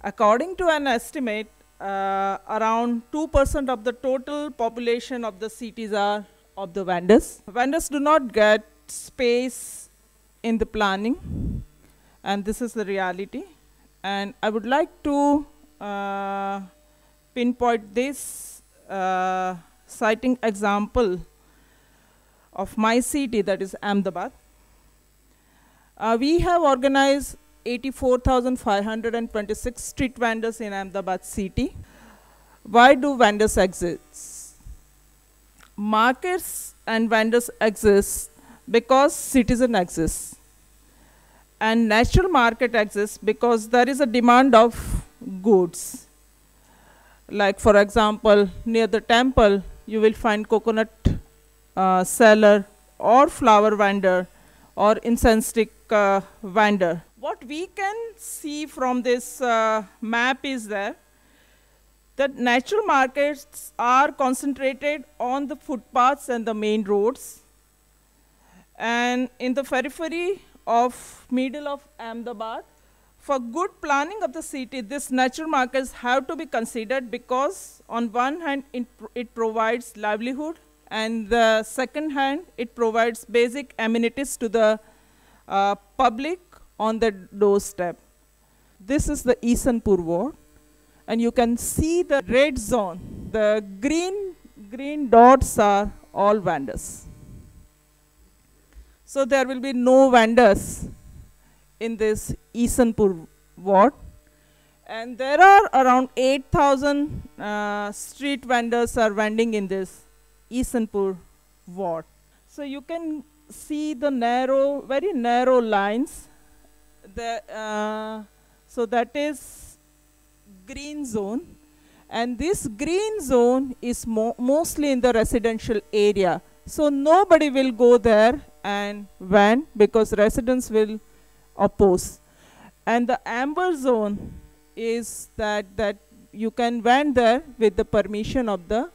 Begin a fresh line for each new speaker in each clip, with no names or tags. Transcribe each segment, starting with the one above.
According to an estimate, around 2% of the total population of the cities are of the vendors. Vendors do not get space in the planning, and this is the reality. And I would like to pinpoint this citing example of my city, that is Ahmedabad. We have organized 84,526 street vendors in Ahmedabad city. Why do vendors exist? Markets and vendors exist because citizen exists. And natural market exists because there is a demand of goods. Like for example, near the temple, you will find coconut seller or flower vendor or incense stick vendor. What we can see from this map is that natural markets are concentrated on the footpaths and the main roads. And in the periphery of middle of Ahmedabad, for good planning of the city, these natural markets have to be considered because on one hand it provides livelihood, and the second hand it provides basic amenities to the public on the doorstep. This is the Isanpur ward, and you can see the red zone. The green dots are all vendors. So there will be no vendors in this Isanpur ward. And there are around 8,000 street vendors are vending in this Isanpur ward. So you can see the very narrow lines. So that is green zone. And this green zone is mostly in the residential area. So nobody will go there and vend because residents will oppose. And the amber zone is that you can vend there with the permission of the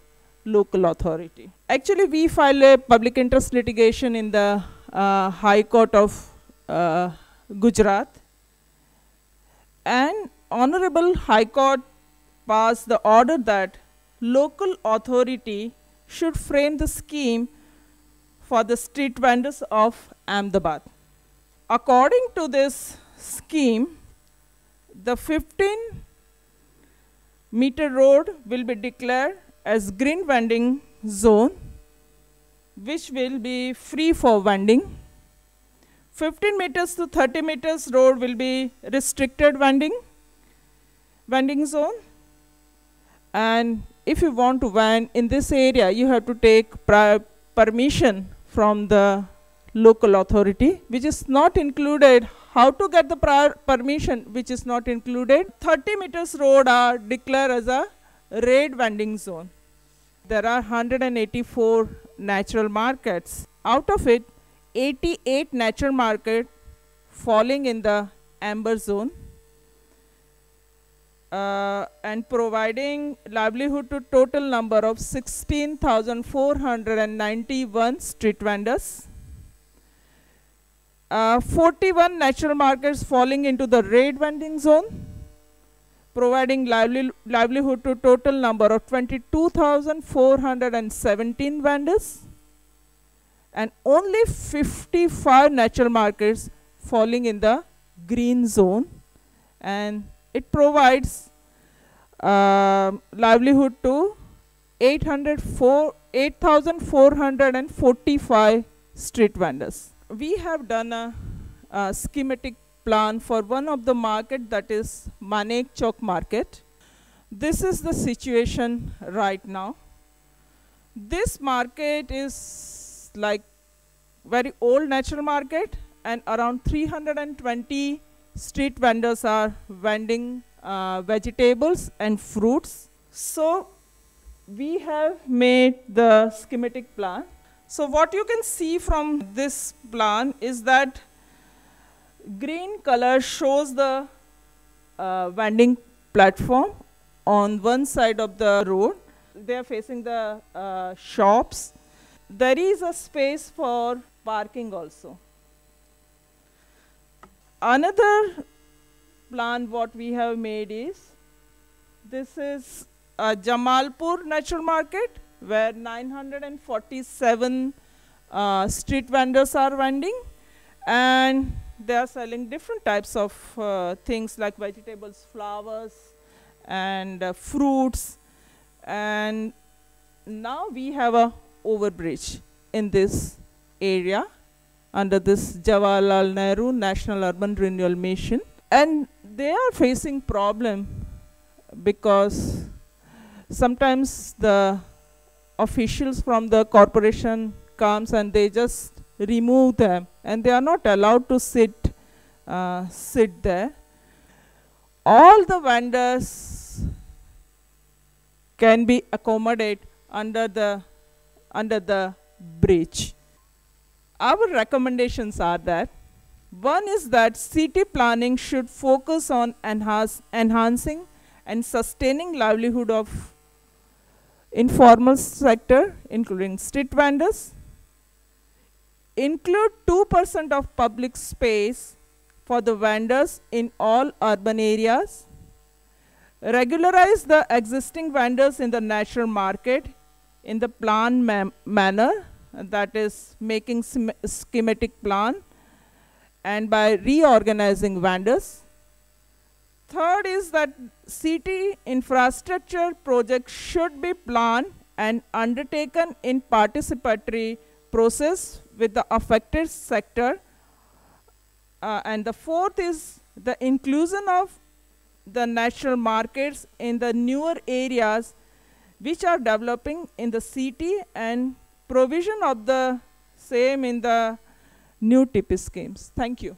local authority. Actually, we filed a public interest litigation in the High Court of Gujarat. And Honorable High Court passed the order that local authority should frame the scheme for the street vendors of Ahmedabad. According to this scheme, the 15-meter road will be declared as green vending zone, which will be free for vending. 15 meters to 30 meters road will be restricted vending zone. And if you want to vend in this area, you have to take permission from the local authority, which is not included. How to get the prior permission, which is not included? 30 meters road are declared as a red vending zone. There are 184 natural markets. Out of it, 88 natural markets falling in the amber zone and providing livelihood to total number of 16,491 street vendors. 41 natural markets falling into the red vending zone, providing livelihood to total number of 22,417 vendors, and only 55 natural markets falling in the green zone, and it provides livelihood to 8,445 street vendors. We have done a schematic plan for one of the market, that is Manek Chowk market. This is the situation right now. This market is like very old natural market, and around 320 street vendors are vending vegetables and fruits. So we have made the schematic plan. So what you can see from this plan is that green color shows the vending platform on one side of the road. They are facing the shops. There is a space for parking also. Another plan what we have made is, this is Jamalpur Natural Market, where 947 street vendors are vending, and they are selling different types of things like vegetables, flowers, and fruits. And now we have a overbridge in this area under this Jawaharlal Nehru National Urban Renewal Mission, and they are facing problem because sometimes the officials from the corporation comes and they just remove them, and they are not allowed to sit there. All the vendors can be accommodated under the bridge. Our recommendations are that, one is that city planning should focus on enhancing and sustaining livelihood of informal sector, including street vendors. Include 2% of public space for the vendors in all urban areas. Regularize the existing vendors in the natural market in the planned manner, that is making schematic plan and by reorganizing vendors. Third is that city infrastructure projects should be planned and undertaken in participatory process with the affected sector. And the fourth is the inclusion of the natural markets in the newer areas which are developing in the city, and provision of the same in the new TP schemes. Thank you.